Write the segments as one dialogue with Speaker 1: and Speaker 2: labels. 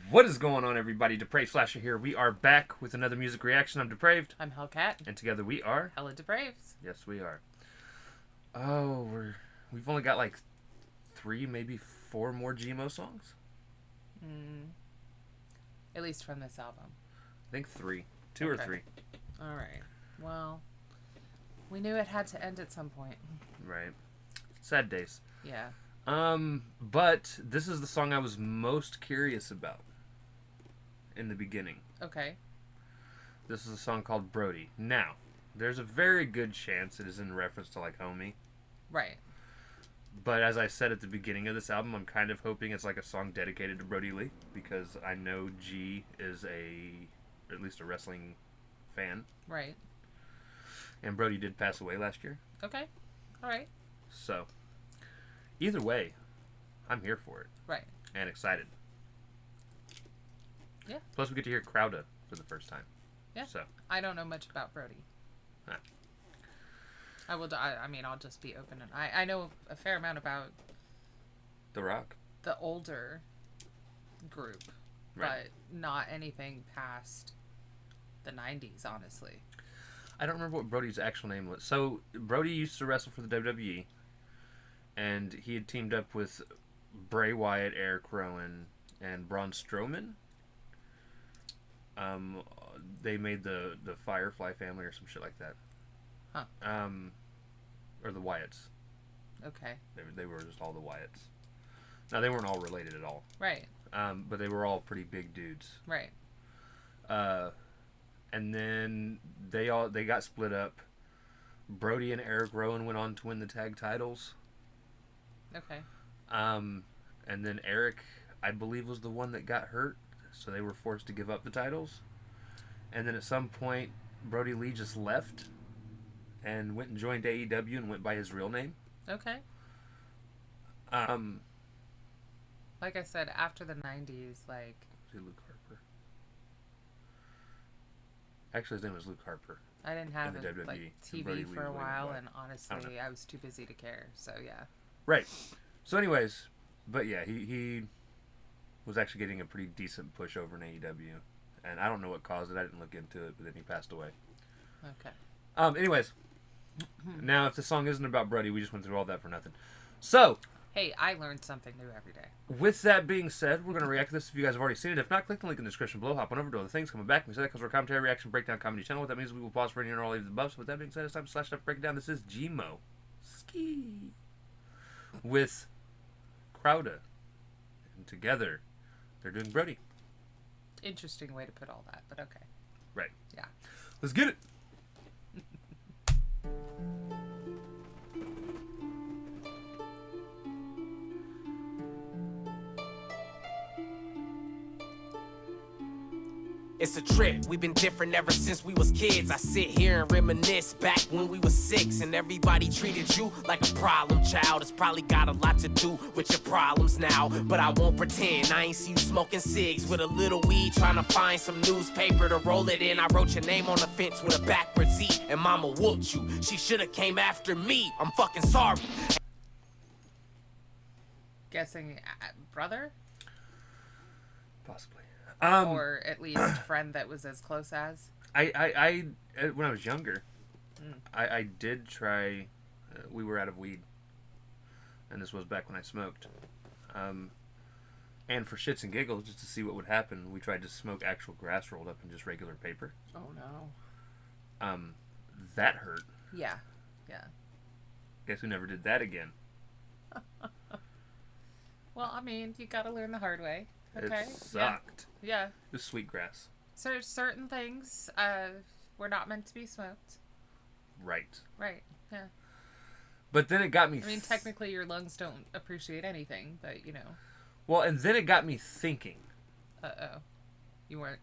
Speaker 1: What is going on, everybody? Depraved Slasher here. We are back with another music reaction. I'm Depraved.
Speaker 2: I'm Hellcat.
Speaker 1: And together we are...
Speaker 2: HellaDepraved.
Speaker 1: Yes, we are. Oh, we've only got like 3, maybe 4 more G-Mo songs?
Speaker 2: At least from this album.
Speaker 1: I think 3. 2 or 3.
Speaker 2: Alright. Well, we knew it had to end at some point.
Speaker 1: Right. Sad days.
Speaker 2: Yeah.
Speaker 1: But this is the song I was most curious about in the beginning.
Speaker 2: Okay.
Speaker 1: This is a song called Brody. Now, there's a very good chance it is in reference to like Homie.
Speaker 2: Right.
Speaker 1: But as I said at the beginning of this album, I'm kind of hoping it's like a song dedicated to Brody Lee, because I know G is at least a wrestling fan.
Speaker 2: Right.
Speaker 1: And Brody did pass away last year.
Speaker 2: Okay. Alright.
Speaker 1: So, either way, I'm here for it.
Speaker 2: Right.
Speaker 1: And excited.
Speaker 2: Yeah.
Speaker 1: Plus, we get to hear Crowda for the first time.
Speaker 2: Yeah.
Speaker 1: So
Speaker 2: I don't know much about Brody.
Speaker 1: Huh.
Speaker 2: I mean, I'll just be open. And I know a fair amount about
Speaker 1: The Rock.
Speaker 2: the older group,
Speaker 1: Right.
Speaker 2: but not anything past the 90s, honestly.
Speaker 1: I don't remember what Brody's actual name was. So, Brody used to wrestle for the WWE, and he had teamed up with Bray Wyatt, Eric Rowan, and Braun Strowman. They made the Firefly family or some shit like that.
Speaker 2: Huh.
Speaker 1: Or the Wyatts.
Speaker 2: Okay.
Speaker 1: They were just all the Wyatts. Now, they weren't all related at all.
Speaker 2: Right.
Speaker 1: But they were all pretty big dudes.
Speaker 2: Right.
Speaker 1: And then they got split up. Brody and Eric Rowan went on to win the tag titles.
Speaker 2: Okay.
Speaker 1: And then Eric, I believe, was the one that got hurt, so they were forced to give up the titles. And then at some point, Brody Lee just left and went and joined AEW and went by his real name.
Speaker 2: Okay. Like I said, after the 90s, like...
Speaker 1: Was he Luke Harper? Actually, his name was Luke Harper.
Speaker 2: I didn't have
Speaker 1: in the WWE,
Speaker 2: like
Speaker 1: and Brody
Speaker 2: TV
Speaker 1: Lee
Speaker 2: for a
Speaker 1: was
Speaker 2: while,
Speaker 1: Lee.
Speaker 2: and honestly, I was too busy to care. So yeah.
Speaker 1: Right. So, anyways, but yeah, he was actually getting a pretty decent push over in AEW, and I don't know what caused it. I didn't look into it, but then he passed away.
Speaker 2: Okay.
Speaker 1: Anyways, now if the song isn't about Brody, we just went through all that for nothing. So,
Speaker 2: hey, I learned something new every day.
Speaker 1: with that being said, we're going to react to this. If you guys have already seen it, if not, click the link in the description below. Hop on over to other things. Coming back. We say that because we're a commentary, reaction, breakdown, comedy channel. What that means, we will pause for any and all of the above. So with that being said, it's time to slash up, break it down. This is G-Mo Skee with Crowda, and together they're doing Brody.
Speaker 2: Interesting way to put all that, but okay.
Speaker 1: Right.
Speaker 2: Yeah.
Speaker 1: Let's get it.
Speaker 3: It's a trip, we've been different ever since we was kids. I sit here and reminisce back when we was 6 and everybody treated you like a problem child. It's probably got a lot to do with your problems now, but I won't pretend I ain't see you smoking cigs with a little weed, trying to find some newspaper to roll it in. I wrote your name on the fence with a backwards E, and mama whooped you. She should've came after me. I'm fucking sorry.
Speaker 2: Guessing brother?
Speaker 1: Possibly.
Speaker 2: Or at least friend that was as close as?
Speaker 1: I when I was younger, I did try. We were out of weed, and this was back when I smoked. And for shits and giggles, just to see what would happen, we tried to smoke actual grass rolled up in just regular paper.
Speaker 2: Oh no.
Speaker 1: That hurt.
Speaker 2: Yeah. Yeah.
Speaker 1: Guess who never did that again?
Speaker 2: Well, I mean, you gotta learn the hard way. Okay.
Speaker 1: It sucked.
Speaker 2: Yeah.
Speaker 1: It was sweet grass.
Speaker 2: So certain things were not meant to be smoked.
Speaker 1: Right.
Speaker 2: Right. Yeah.
Speaker 1: But then it got me.
Speaker 2: I mean, technically, your lungs don't appreciate anything, but you know.
Speaker 1: Well, and then it got me thinking.
Speaker 2: You weren't.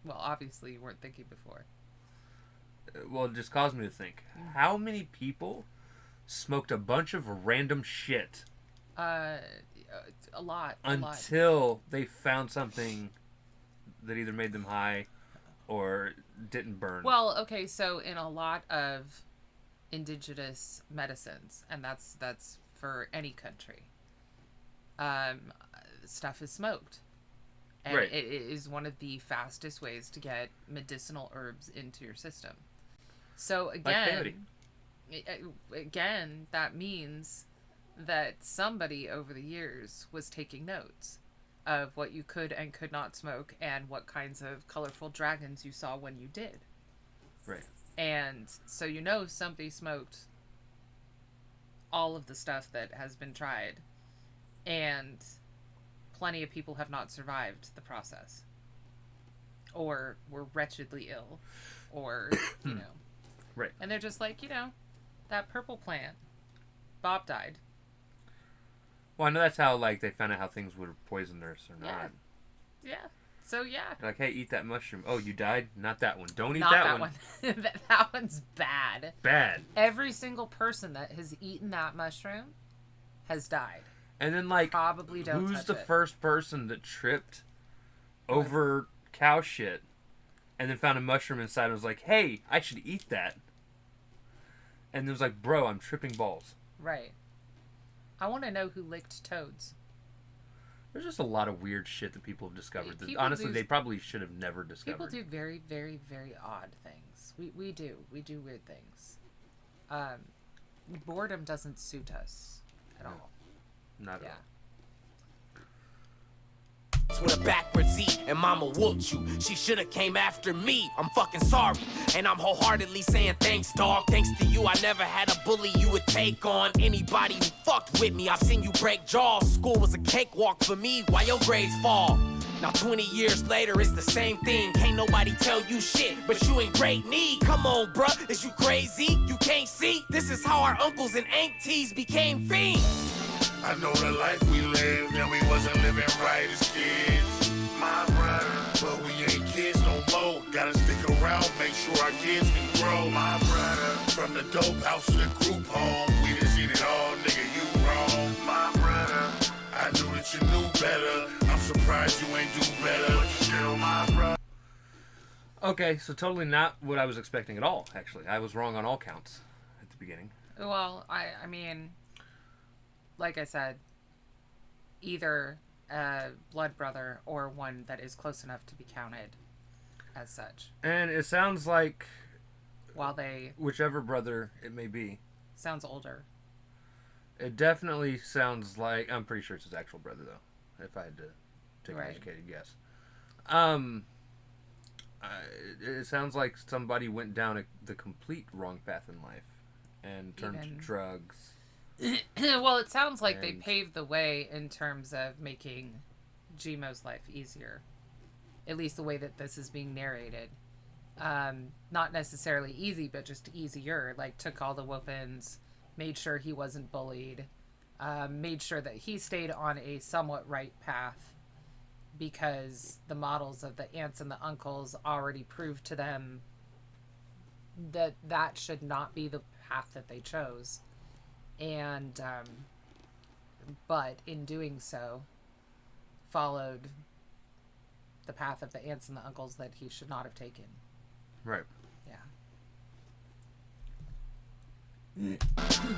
Speaker 2: Well, obviously, you weren't thinking before.
Speaker 1: Well, it just caused me to think. How many people smoked a bunch of random shit?
Speaker 2: A lot.
Speaker 1: Until they found something that either made them high or didn't burn.
Speaker 2: Well, okay, so in a lot of indigenous medicines, and that's for any country, stuff is smoked. And
Speaker 1: Right.
Speaker 2: it is one of the fastest ways to get medicinal herbs into your system. So again, that means that somebody over the years was taking notes of what you could and could not smoke and what kinds of colorful dragons you saw when you did.
Speaker 1: Right.
Speaker 2: And so somebody smoked all of the stuff that has been tried, and plenty of people have not survived the process, or were wretchedly ill, or
Speaker 1: Right.
Speaker 2: And they're just like, that purple plant, Bob died.
Speaker 1: Well, I know that's how they found out how things were poisonous or not.
Speaker 2: Yeah. So yeah.
Speaker 1: They're like, hey, eat that mushroom. Oh, you died? Not that one. Don't eat
Speaker 2: Not
Speaker 1: that
Speaker 2: one. That one's bad.
Speaker 1: Bad.
Speaker 2: Every single person that has eaten that mushroom has died.
Speaker 1: And then
Speaker 2: Probably don't
Speaker 1: who's
Speaker 2: touch
Speaker 1: the
Speaker 2: it.
Speaker 1: first person that tripped over cow shit and then found a mushroom inside and was like, hey, I should eat that? And it was like, bro, I'm tripping balls.
Speaker 2: Right. I want to know who licked toads.
Speaker 1: There's just a lot of weird shit that people have discovered. That,
Speaker 2: People
Speaker 1: honestly,
Speaker 2: do-
Speaker 1: they probably should have never discovered.
Speaker 2: People do very, very, very odd things. We do. We do weird things. Boredom doesn't suit us at
Speaker 1: No.
Speaker 2: all.
Speaker 1: Not at
Speaker 2: Yeah.
Speaker 1: all.
Speaker 3: With a backwards E and mama whooped you. She shoulda came after me. I'm fucking sorry. And I'm wholeheartedly saying thanks, dog. Thanks to you, I never had a bully you would take on. Anybody who fucked with me, I've seen you break jaws. School was a cakewalk for me while your grades fall. Now 20 years later, it's the same thing. Can't nobody tell you shit, but you in great need. Come on, bruh, is you crazy? You can't see? This is how our uncles and aunties became fiends.
Speaker 4: I know the life we lived and we wasn't living right as kids, my brother. But we ain't kids no more. Gotta stick around, make sure our kids can grow, my brother. From the dope house to the group home, we done seen it all, nigga, you wrong, my brother. I knew that you knew better. I'm surprised you ain't do better, but you still my brother.
Speaker 1: Okay, so totally not what I was expecting at all, actually. I was wrong on all counts at the beginning.
Speaker 2: Well, I mean, like I said, either a blood brother or one that is close enough to be counted as such.
Speaker 1: And it sounds like
Speaker 2: While they
Speaker 1: whichever brother it may be.
Speaker 2: sounds older.
Speaker 1: It definitely sounds like... I'm pretty sure it's his actual brother, though, if I had to take an
Speaker 2: Right.
Speaker 1: educated guess. It sounds like somebody went down the complete wrong path in life and turned to drugs.
Speaker 2: Well, it sounds like they
Speaker 1: And-
Speaker 2: paved the way in terms of making G-Mo's life easier. At least the way that this is being narrated. Not necessarily easy, but just easier. Like, took all the whoopings, made sure he wasn't bullied, made sure that he stayed on a somewhat right path, because the models of the aunts and the uncles already proved to them that that should not be the path that they chose. And but in doing so followed the path of the aunts and the uncles that he should not have taken.
Speaker 1: Right.
Speaker 2: Yeah.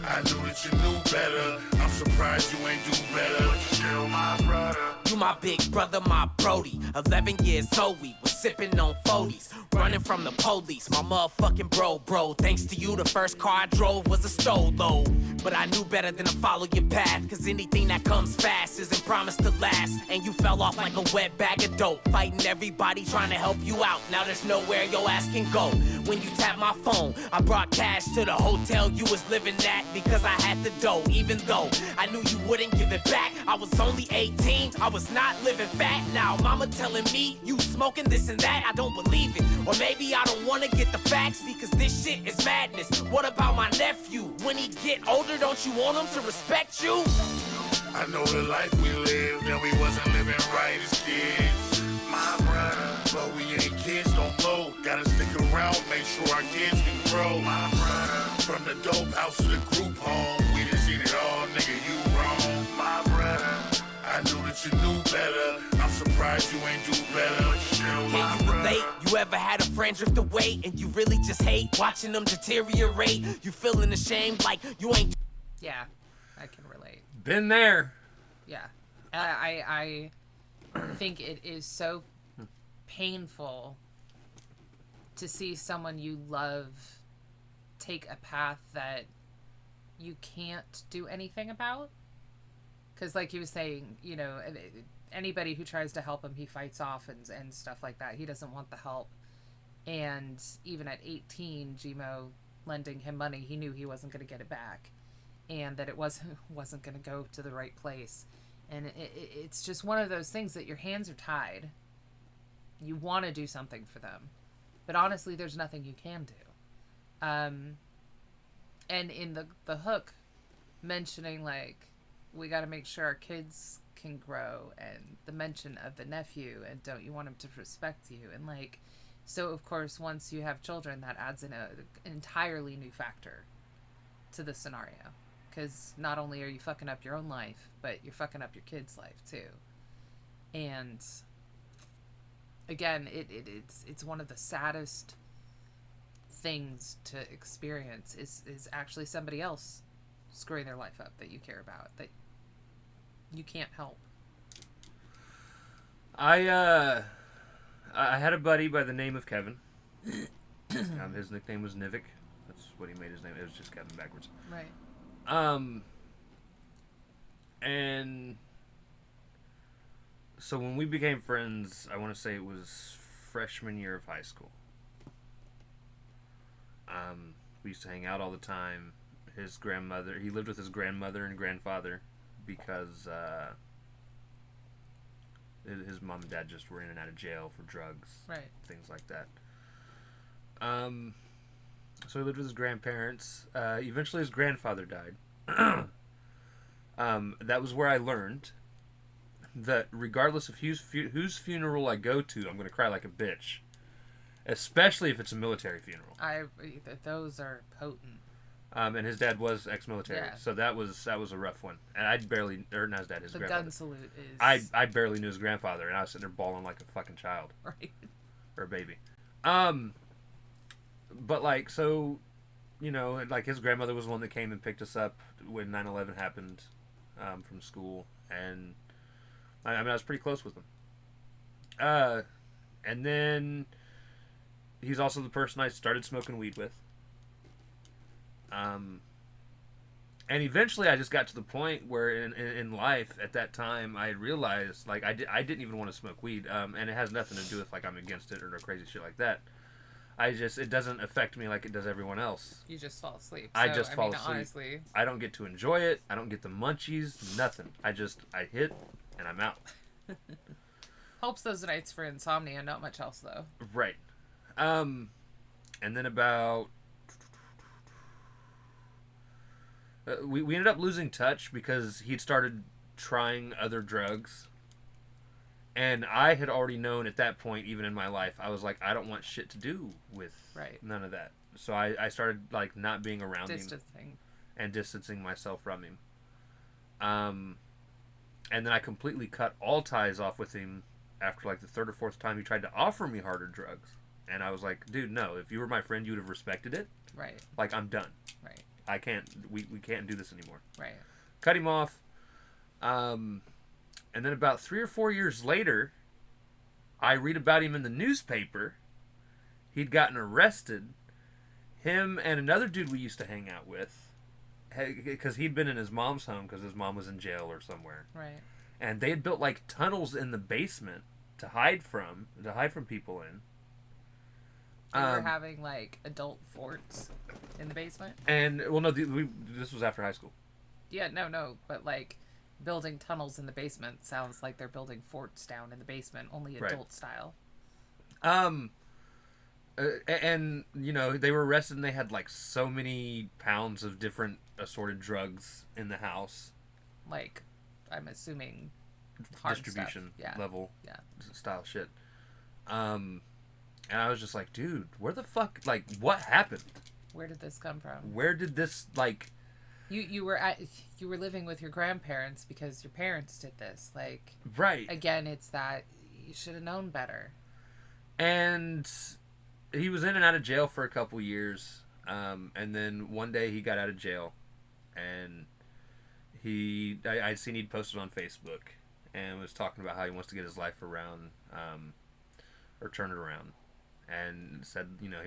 Speaker 4: I knew that you knew better. I'm surprised you ain't do better, but you still my brother.
Speaker 3: You my big brother, my Brody. 11 years old, we was sipping on 40s. Running from the police, my motherfucking bro. Thanks to you, the first car I drove was a Stolo. But I knew better than to follow your path, cause anything that comes fast isn't promised to last. And you fell off like a wet bag of dope, fighting everybody trying to help you out. Now there's nowhere your ass can go. When you tap my phone, I brought cash to the hotel you was living at, because I had the dough. Even though I knew you wouldn't give it back, I was only 18, I was not living fat. Now mama telling me you smoking this and that, I don't believe it. Or maybe I don't wanna get the facts, because this shit is madness. What about my nephew? When he get older, don't you want him to respect you?
Speaker 4: I know the life we lived and we wasn't living right as kids, my brother. But we ain't kids no more. Gotta stick around, make sure our kids can grow, my brother. From the dope house to the group home, we done seen it all, nigga, you wrong, my brother. I knew that you knew better. I'm surprised surprised you ain't do better. But still my
Speaker 3: Can you
Speaker 4: brother.
Speaker 3: relate? You ever had a friend drift away and you really just hate watching them deteriorate? You feeling ashamed like you ain't.
Speaker 2: Yeah, I can relate.
Speaker 1: Been there.
Speaker 2: Yeah. I think it is so painful to see someone you love take a path that you can't do anything about. Because like he was saying, you know, anybody who tries to help him, he fights off and stuff like that. He doesn't want the help. And even at 18, G-Mo lending him money, he knew he wasn't going to get it back. And that it wasn't going to go to the right place. And it's just one of those things that your hands are tied. You want to do something for them. But honestly, there's nothing you can do. And in the hook, mentioning, like, we got to make sure our kids can grow, and the mention of the nephew, and don't you want him to respect you? And, like, so, of course, once you have children, that adds in an entirely new factor to the scenario. Because not only are you fucking up your own life, but you're fucking up your kid's life, too. And, again, it's one of the saddest things to experience is actually somebody else screwing their life up that you care about, that you can't help.
Speaker 1: I had a buddy by the name of Kevin. His nickname was Nivik. That's what he made his name. It was just Kevin backwards.
Speaker 2: Right.
Speaker 1: And so when we became friends, I want to say it was freshman year of high school. We used to hang out all the time. His grandmother, he lived with his grandmother and grandfather because his mom and dad just were in and out of jail for drugs,
Speaker 2: Right.
Speaker 1: things like that. So he lived with his grandparents. Eventually his grandfather died. That was where I learned that regardless of whose funeral I go to, I'm going to cry like a bitch. Especially if it's a military funeral.
Speaker 2: Those are potent.
Speaker 1: And his dad was ex-military,
Speaker 2: Yeah.
Speaker 1: so that was a rough one. And I barely, or not his dad, his
Speaker 2: The
Speaker 1: grandfather.
Speaker 2: gun salute is...
Speaker 1: I barely knew his grandfather, and I was sitting there bawling like a fucking child.
Speaker 2: Right.
Speaker 1: Or a baby. But like, so, you know, like his grandmother was the one that came and picked us up when 9/11 happened from school, and I was pretty close with him. And then he's also the person I started smoking weed with. And eventually I just got to the point where in life at that time I realized like I didn't even want to smoke weed, and it has nothing to do with like I'm against it or no crazy shit like that. It doesn't affect me like it does everyone else.
Speaker 2: You just fall asleep.
Speaker 1: I just fall asleep.
Speaker 2: Honestly,
Speaker 1: I don't get to enjoy it. I don't get the munchies. Nothing. I hit and I'm out.
Speaker 2: helps those nights for insomnia. Not much else though.
Speaker 1: Right. And then about we ended up losing touch because he'd started trying other drugs. And I had already known at that point, even in my life, I was like, I don't want shit to do with none of that. So I started like not being around him and distancing myself from him. And then I completely cut all ties off with him after like the third or fourth time he tried to offer me harder drugs. And I was like, dude, no, if you were my friend, you would have respected it.
Speaker 2: Right.
Speaker 1: Like, I'm done.
Speaker 2: Right.
Speaker 1: I can't, we can't do this anymore.
Speaker 2: Right.
Speaker 1: Cut him off. And then about 3 or 4 years later, I read about him in the newspaper. He'd gotten arrested. Him and another dude we used to hang out with, because he'd been in his mom's home because his mom was in jail or somewhere.
Speaker 2: Right.
Speaker 1: And they had built like tunnels in the basement to hide from people in.
Speaker 2: They were having like adult forts in the basement.
Speaker 1: And well, no, this was after high school.
Speaker 2: Yeah, no, but like building tunnels in the basement sounds like they're building forts down in the basement, only adult style.
Speaker 1: And you know, they were arrested and they had like so many pounds of different assorted drugs in the house.
Speaker 2: Like, I'm assuming hard
Speaker 1: distribution
Speaker 2: stuff.
Speaker 1: level style shit. And I was just like, dude, where the fuck, like, what happened?
Speaker 2: Where did this come from?
Speaker 1: Where did this, like...
Speaker 2: You were living with your grandparents because your parents did this. Like...
Speaker 1: Right.
Speaker 2: Again, it's that, You should have known better.
Speaker 1: And he was in and out of jail for a couple years. And then one day he got out of jail. And I'd seen he'd posted on Facebook and was talking about how he wants to get his life around, or turn it around. And said, he was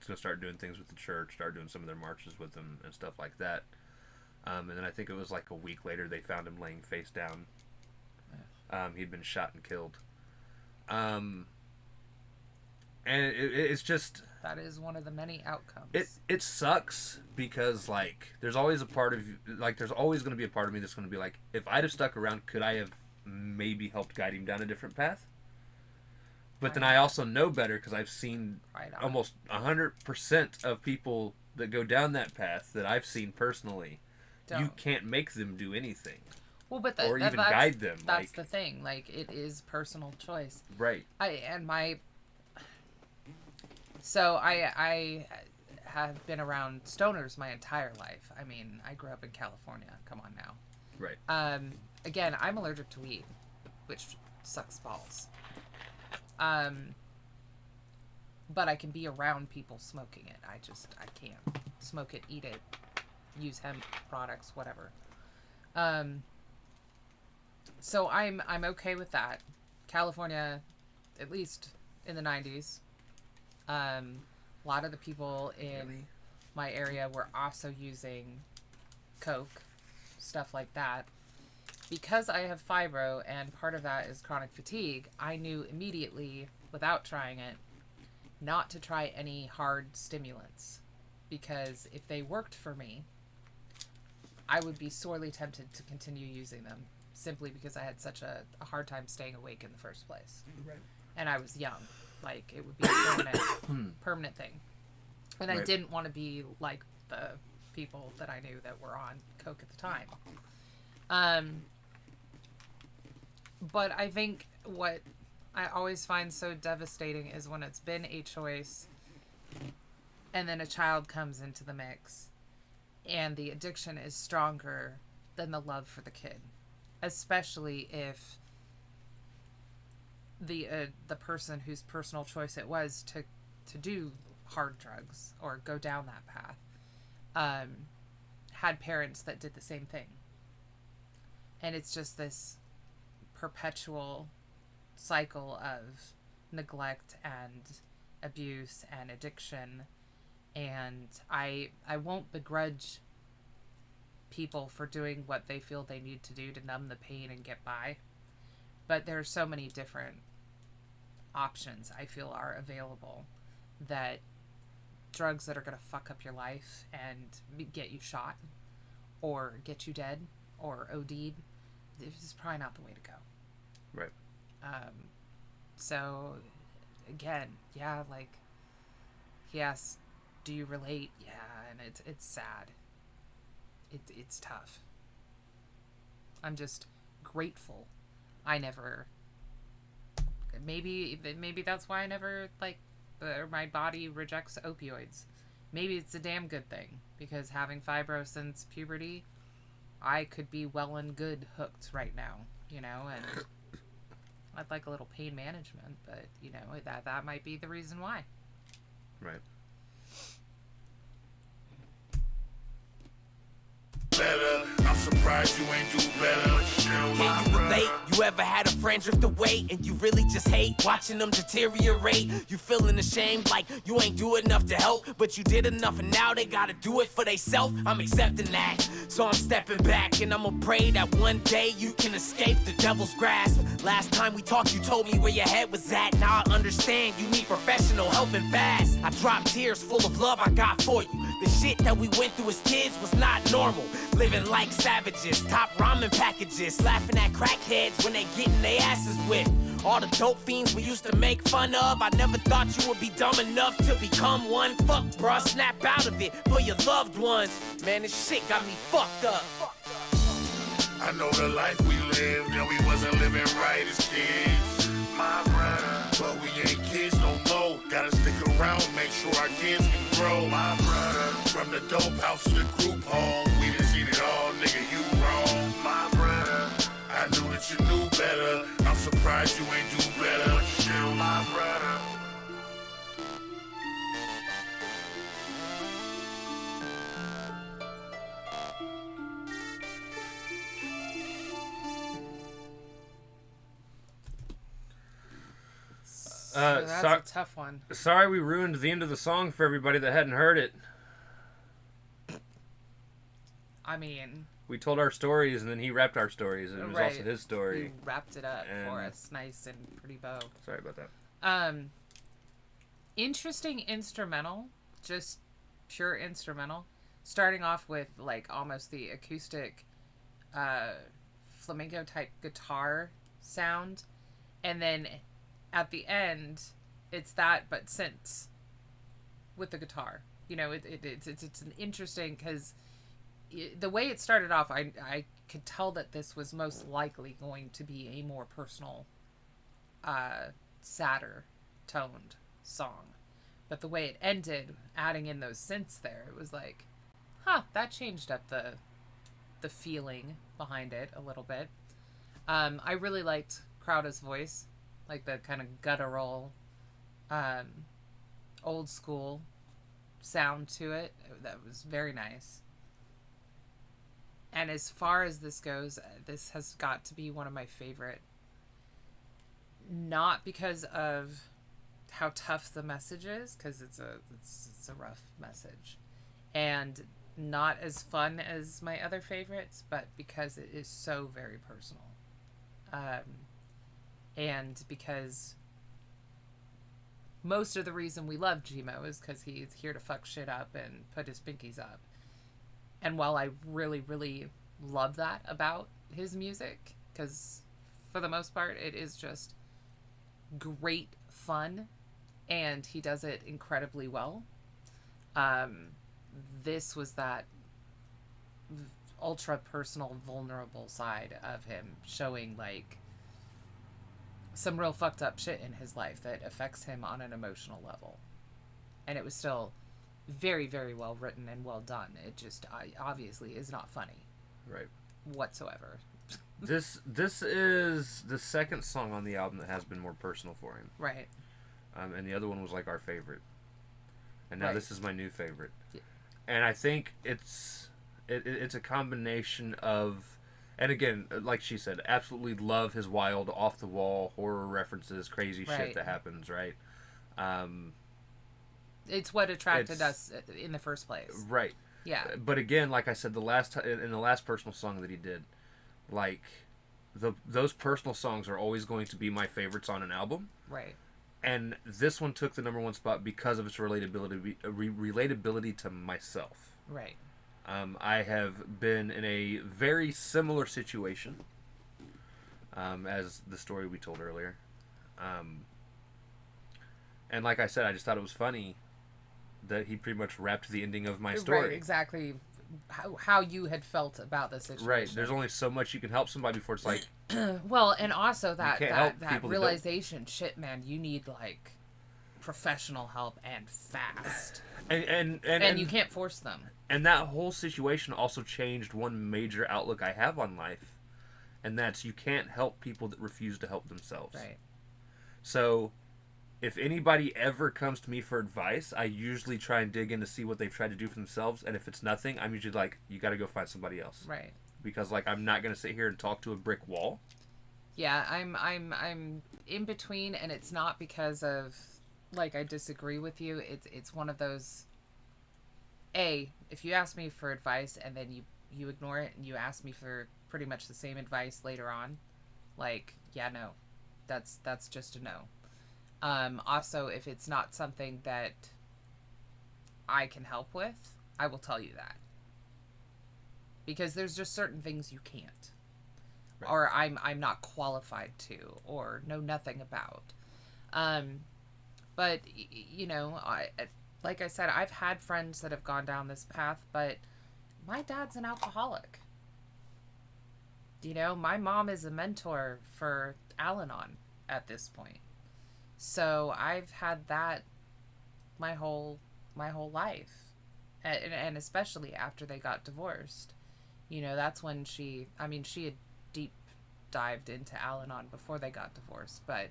Speaker 1: going to start doing things with the church, start doing some of their marches with them and stuff like that. And then I think it was like a week later they found him laying face down. He'd been shot and killed. And it's just...
Speaker 2: That is one of the many outcomes.
Speaker 1: It sucks because, like, there's always a part of... Like, there's always going to be a part of me that's going to be like, if I'd have stuck around, could I have maybe helped guide him down a different path? But then I also know better because I've seen almost 100% of people that go down that path that I've seen personally. You can't make them do anything.
Speaker 2: Well, but
Speaker 1: or even guide them.
Speaker 2: That's the thing. Like, it is personal choice.
Speaker 1: Right.
Speaker 2: So I have been around stoners my entire life. I mean, I grew up in California. Come on now.
Speaker 1: Right.
Speaker 2: Again, I'm allergic to weed, which sucks balls. But I can be around people smoking it. I can't smoke it, eat it, use hemp products, whatever. So I'm okay with that. California, at least in the 90s, a lot of the people in my area were also using coke, stuff like that. Because I have fibro and part of that is chronic fatigue, I knew immediately, without trying it, not to try any hard stimulants. Because if they worked for me, I would be sorely tempted to continue using them, simply because I had such a hard time staying awake in the first place.
Speaker 1: Right.
Speaker 2: And I was young. Like, it would be a permanent thing. And I didn't want to be like the people that I knew that were on coke at the time. But I think what I always find so devastating is when it's been a choice and then a child comes into the mix and the addiction is stronger than the love for the kid. Especially if the person whose personal choice it was to do hard drugs or go down that path had parents that did the same thing. And it's just this perpetual cycle of neglect and abuse and addiction. And I won't begrudge people for doing what they feel they need to do to numb the pain and get by. But there are so many different options I feel are available, that drugs that are going to fuck up your life and get you shot or get you dead or OD'd, this is probably not the way to go.
Speaker 1: Right.
Speaker 2: So, again, yeah, like, he asks, do you relate? Yeah, and it's sad. It's tough. I'm just grateful I never... Maybe that's why I never, like, my body rejects opioids. Maybe it's a damn good thing, because having fibro since puberty, I could be well and good hooked right now, and I'd like a little pain management, but, that might be the reason why.
Speaker 1: Right.
Speaker 4: Better. I'm surprised you ain't do better.
Speaker 3: Can you relate? You ever had a friend drift away and you really just hate watching them deteriorate? You feeling ashamed like you ain't do enough to help, but you did enough and now they gotta do it for theyself. I'm accepting that, so I'm stepping back and I'ma pray that one day you can escape the devil's grasp. Last time we talked you told me where your head was at. Now I understand you need professional help and fast. I dropped tears full of love I got for you. The shit that we went through as kids was not normal. Living like savages, top ramen packages, laughing at crackheads when they getting their asses whipped. All the dope fiends we used to make fun of, I never thought you would be dumb enough to become one. Fuck, bruh, snap out of it for your loved ones. Man, this shit got me fucked up.
Speaker 4: I know the life we lived and we wasn't living right as kids, my brother. But we ain't kids no more. Gotta stick around, make sure our kids can grow, my brother. From the dope house to the group home, we done seen it all, nigga, you wrong, my brother. I knew that you knew better. I'm surprised surprised you ain't do better, but you still my brother.
Speaker 2: That's a tough one.
Speaker 1: Sorry we ruined the end of the song for everybody that hadn't heard it.
Speaker 2: I mean,
Speaker 1: We told our stories, and then he rapped our stories, and it was
Speaker 2: right.
Speaker 1: also his story.
Speaker 2: He wrapped it up
Speaker 1: And-
Speaker 2: for us, nice and pretty bow.
Speaker 1: Sorry about that.
Speaker 2: Interesting instrumental, just pure instrumental. Starting off with like almost the acoustic, flamenco type guitar sound, and then at the end, it's that but synths with the guitar. You know, it's an interesting because the way it started off, I could tell that this was most likely going to be a more personal, sadder toned song. But the way it ended, adding in those synths there, it was like, that changed up the feeling behind it a little bit. I really liked Crowda's voice, like the kind of guttural, old school sound to it. That was very nice. And as far as this goes, this has got to be one of my favorite. Not because of how tough the message is, because it's a rough message, and not as fun as my other favorites, but because it is so very personal, and because most of the reason we love G-Mo is because he's here to fuck shit up and put his pinkies up. And while I really, really love that about his music, because for the most part it is just great fun, and he does it incredibly well. This was that ultra personal, vulnerable side of him, showing like some real fucked up shit in his life that affects him on an emotional level. And it was still very, very well written and well done. It just obviously is not funny,
Speaker 1: Right.
Speaker 2: whatsoever.
Speaker 1: This is the second song on the album that has been more personal for him.
Speaker 2: Right.
Speaker 1: And the other one was like our favorite. And now
Speaker 2: Right.
Speaker 1: this is my new favorite.
Speaker 2: Yeah.
Speaker 1: And I think it's a combination of, and again, like she said, absolutely love his wild, off the wall horror references, crazy
Speaker 2: Right.
Speaker 1: shit that happens, right?
Speaker 2: It's what attracted us in the first place.
Speaker 1: Right.
Speaker 2: Yeah.
Speaker 1: But again, like I said, in the last personal song that he did, like those personal songs are always going to be my favorites on an album.
Speaker 2: Right.
Speaker 1: And this one took the number one spot because of its relatability to myself.
Speaker 2: Right.
Speaker 1: I have been in a very similar situation as the story we told earlier. And like I said, I just thought it was funny that he pretty much wrapped the ending of my story.
Speaker 2: Right, exactly how you had felt about the situation.
Speaker 1: Right. There's only so much you can help somebody before it's like...
Speaker 2: Well, and also that
Speaker 1: can't help
Speaker 2: that
Speaker 1: people that
Speaker 2: realization, shit, man, you need like professional help and fast.
Speaker 1: And
Speaker 2: You can't force them.
Speaker 1: And that whole situation also changed one major outlook I have on life. And that's you can't help people that refuse to help themselves.
Speaker 2: Right.
Speaker 1: So if anybody ever comes to me for advice, I usually try and dig in to see what they've tried to do for themselves. And if it's nothing, I'm usually like, you got to go find somebody else.
Speaker 2: Right.
Speaker 1: Because like I'm not going to sit here and talk to a brick wall.
Speaker 2: Yeah, I'm in between, and it's not because of like I disagree with you. It's one of those. If you ask me for advice and then you ignore it and you ask me for pretty much the same advice later on, like, yeah, no, that's just a no. Also, if it's not something that I can help with, I will tell you that. Because there's just certain things you can't. Right. Or I'm not qualified to, or know nothing about. But, you know, like I said, I've had friends that have gone down this path, but my dad's an alcoholic. You know, my mom is a mentor for Al-Anon at this point. So I've had that my whole life. And especially after they got divorced. You know, that's when she had deep dived into Al-Anon before they got divorced, but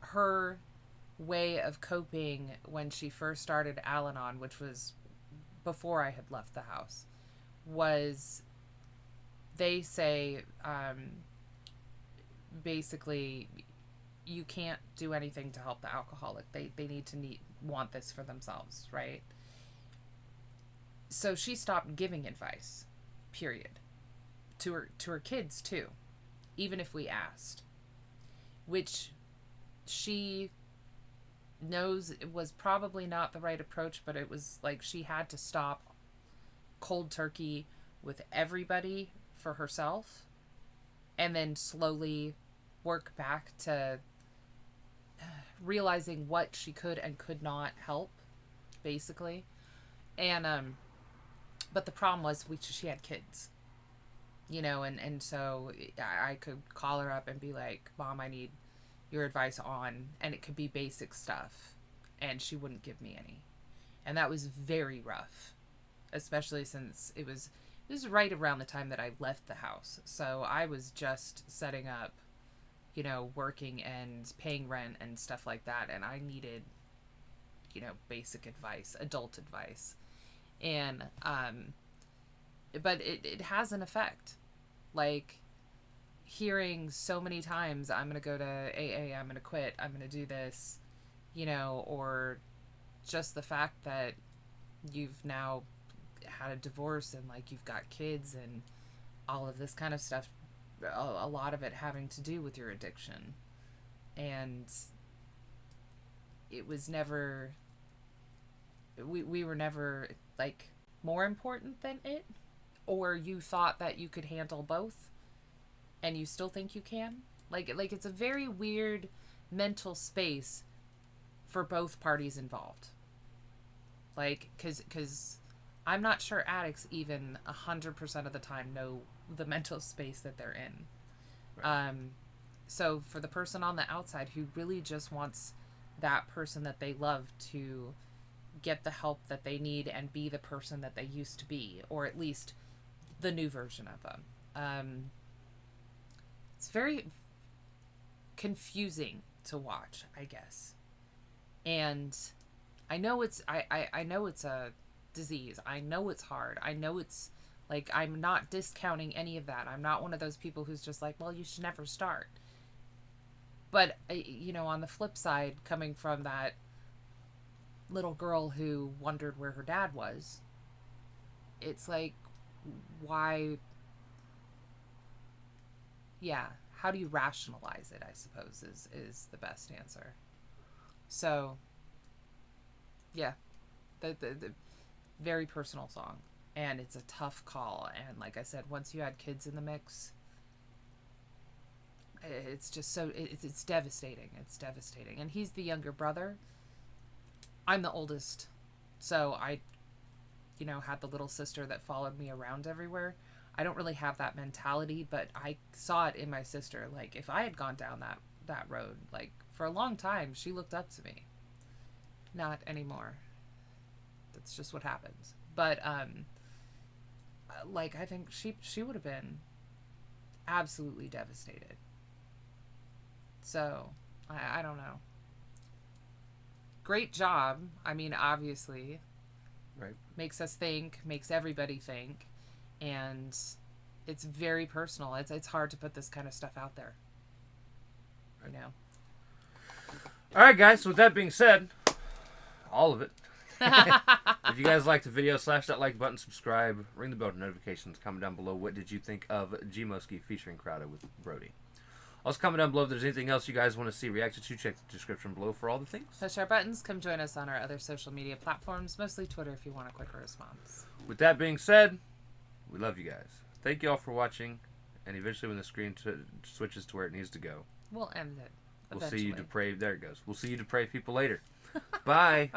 Speaker 2: her way of coping when she first started Al-Anon, which was before I had left the house, was they say basically you can't do anything to help the alcoholic. They need to want this for themselves, right? So she stopped giving advice, period, to her kids too, even if we asked, which she knows it was probably not the right approach, but it was like she had to stop cold turkey with everybody for herself and then slowly work back to realizing what she could and could not help, basically. And but the problem was she had kids, and so I could call her up and be like, Mom, I need your advice on, and it could be basic stuff, and she wouldn't give me any. And that was very rough, especially since it was right around the time that I left the house. So I was just setting up, working and paying rent and stuff like that. And I needed, basic advice, adult advice. And, but it has an effect. Like, hearing so many times, I'm going to go to AA, I'm going to quit, I'm going to do this, or just the fact that you've now had a divorce and like you've got kids and all of this kind of stuff, a lot of it having to do with your addiction. And it was never, we were never like more important than it, or you thought that you could handle both and you still think you can. Like it's a very weird mental space for both parties involved. Like, cause I'm not sure addicts even 100% of the time know the mental space that they're in. Right. So for the person on the outside who really just wants that person that they love to get the help that they need and be the person that they used to be, or at least the new version of them. It's very confusing to watch, I guess. And I know I know it's a disease. I know it's hard. I know it's like, I'm not discounting any of that. I'm not one of those people who's just like, well, you should never start. But, on the flip side, coming from that little girl who wondered where her dad was, it's like, why? Yeah. How do you rationalize it, I suppose, is the best answer. So, yeah. The very personal song. And it's a tough call. And like I said, once you had kids in the mix, it's just so, it's devastating. It's devastating. And he's the younger brother. I'm the oldest. So I, had the little sister that followed me around everywhere. I don't really have that mentality, but I saw it in my sister. Like, if I had gone down that road, like, for a long time, she looked up to me. Not anymore. That's just what happens. But, like, I think she would have been absolutely devastated. So, I don't know. Great job. I mean, obviously.
Speaker 1: Right. Makes
Speaker 2: us think, makes everybody think. And it's very personal. It's hard to put this kind of stuff out there. Right now.
Speaker 1: All right, guys. So with that being said, all of it. If you guys liked the video, slash that like button, subscribe, ring the bell for notifications, comment down below what did you think of G-Mo Skee featuring Crowda with Brody. Also comment down below if there's anything else you guys want to see reacted to. Check the description below for all the things.
Speaker 2: Push our buttons. Come join us on our other social media platforms, mostly Twitter if you want a quicker response.
Speaker 1: With that being said, we love you guys. Thank you all for watching, and eventually when the screen switches to where it needs to go,
Speaker 2: we'll end it.
Speaker 1: We'll see you depraved. There it goes. We'll see you depraved people later. Bye.